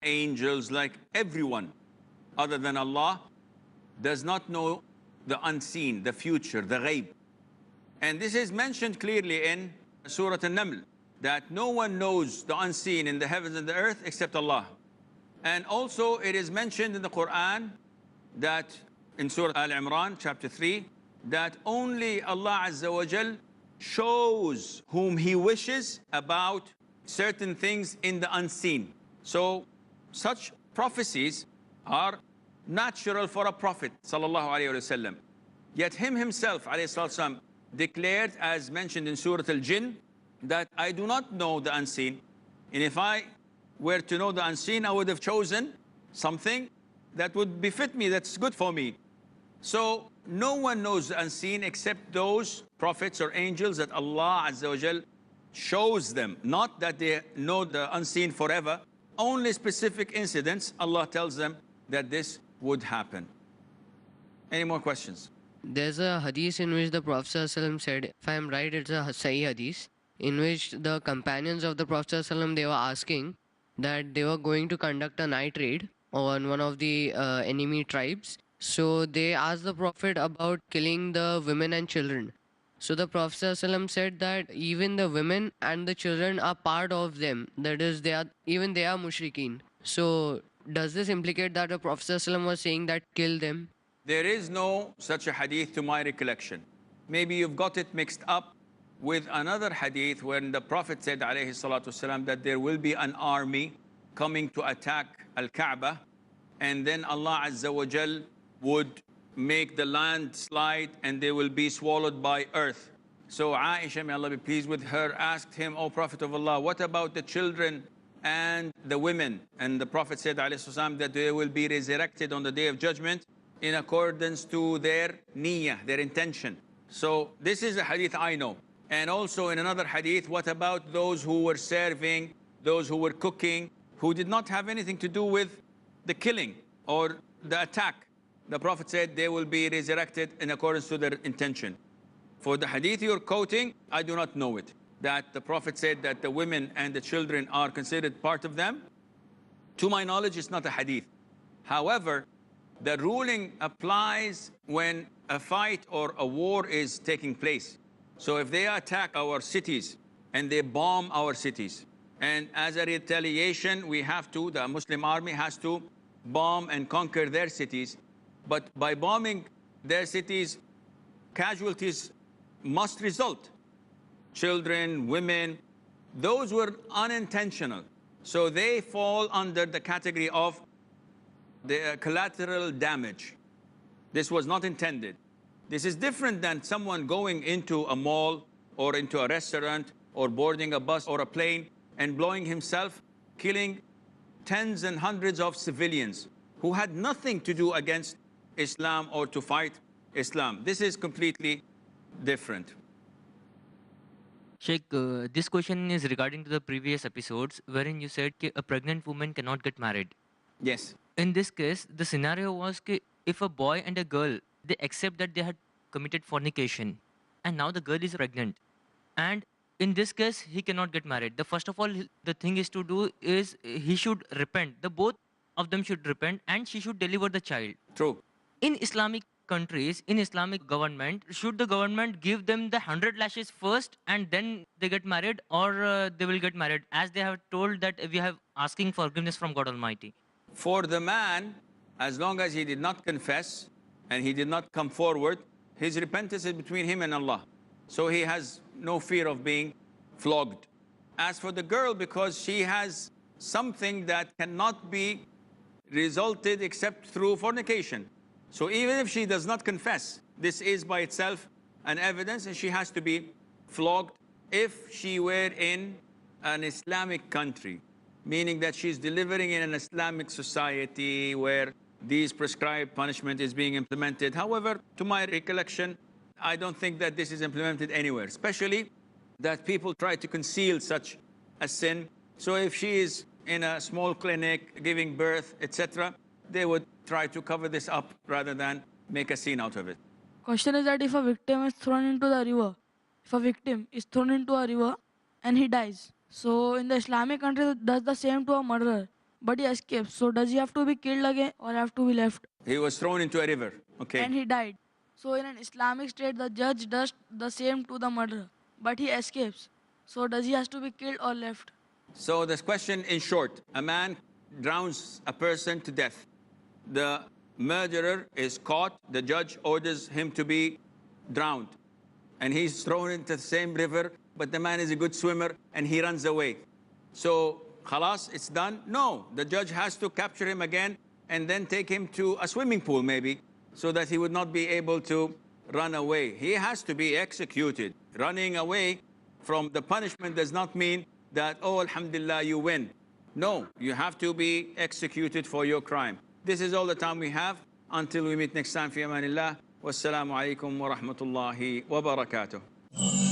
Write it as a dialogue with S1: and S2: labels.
S1: angels, like everyone other than Allah, does not know the unseen, the future, the ghaib. And this is mentioned clearly in Surah An-Naml, that no one knows the unseen in the heavens and the earth except Allah. And also it is mentioned in the Quran that in Surah Al-Imran, chapter 3, that only Allah Azza wa Jal shows whom He wishes about certain things in the unseen. So such prophecies are natural for a prophet, sallallahu alayhi wa sallam. Yet him himself, alayhi sallam, declared, as mentioned in Surah Al-Jinn, that I do not know the unseen. And if I were to know the unseen, I would have chosen something that would befit me, that's good for me. So no one knows the unseen except those prophets or angels that Allah Azza wa Jal shows them. Not that they know the unseen forever. Only specific incidents, Allah tells them that this would happen. Any more questions?
S2: There's a hadith in which the Prophet ﷺ said, if I am right, it's a Sahih hadith, in which the companions of the Prophet ﷺ, they were asking that they were going to conduct a night raid on one of the enemy tribes. So they asked the Prophet about killing the women and children. So the Prophet ﷺ said that even the women and the children are part of them. That is, they are mushrikeen. So does this implicate that the Prophet ﷺ was saying that kill them?
S1: There is no such a hadith to my recollection. Maybe you've got it mixed up with another hadith when the Prophet said, alayhi salatu wasalam, that there will be an army coming to attack Al-Kaaba, and then Allah Azza wa Jal would make the land slide and they will be swallowed by earth. So Aisha, may Allah be pleased with her, asked him, O Prophet of Allah, what about the children and the women? And the Prophet said, alayhi salam, that they will be resurrected on the Day of Judgment in accordance to their niyyah, their intention. So this is a hadith I know. And also in another hadith, what about those who were serving, those who were cooking, who did not have anything to do with the killing or the attack? The Prophet said they will be resurrected in accordance to their intention. For the hadith you're quoting, I do not know it. That the Prophet said that the women and the children are considered part of them. To my knowledge, it's not a hadith. However, the ruling applies when a fight or a war is taking place. So if they attack our cities and they bomb our cities, and as a retaliation, the Muslim army has to bomb and conquer their cities. But by bombing their cities, casualties must result. Children, women, those were unintentional. So they fall under the category of the collateral damage. This was not intended. This is different than someone going into a mall or into a restaurant or boarding a bus or a plane and blowing himself, killing tens and hundreds of civilians who had nothing to do against Islam or to fight Islam. This is completely different.
S3: Sheikh, this question is regarding to the previous episodes wherein you said a pregnant woman cannot get married.
S1: Yes.
S3: In this case, the scenario was if a boy and a girl, they accept that they had committed fornication and now the girl is pregnant. And in this case, he cannot get married. First of all, the thing is to do is he should repent. The both of them should repent and she should deliver the child.
S1: True.
S3: In Islamic countries, in Islamic government, should the government give them the 100 lashes first and then they get married, or they will get married as they have told that we have asking forgiveness from God Almighty?
S1: For the man, as long as he did not confess and he did not come forward, his repentance is between him and Allah. So he has no fear of being flogged. As for the girl, because she has something that cannot be resulted except through fornication. So even if she does not confess, this is by itself an evidence and she has to be flogged. If she were in an Islamic country, meaning that she's delivering in an Islamic society where these prescribed punishment is being implemented. However, to my recollection, I don't think that this is implemented anywhere, especially that people try to conceal such a sin. So if she is in a small clinic giving birth, etc., they would try to cover this up rather than make a scene out of it.
S4: Question is that if a victim is thrown into the river, and he dies, so in the Islamic country, does the same to a murderer. but he escapes. So does he have to be killed again or have to be left?
S1: He was thrown into a river. Okay.
S4: And he died. So in an Islamic state, the judge does the same to the murderer, but he escapes. So does he has to be killed or left?
S1: So this question in short, a man drowns a person to death. The murderer is caught, the judge orders him to be drowned. And he's thrown into the same river, but the man is a good swimmer and he runs away. So, khalas, it's done? No, the judge has to capture him again and then take him to a swimming pool maybe, so that he would not be able to run away. He has to be executed. Running away from the punishment does not mean that, oh, alhamdulillah, you win. No, you have to be executed for your crime. This is all the time we have. Until we meet next time, fi amanillah. Wassalamu alaikum wa rahmatullahi wa barakatuh.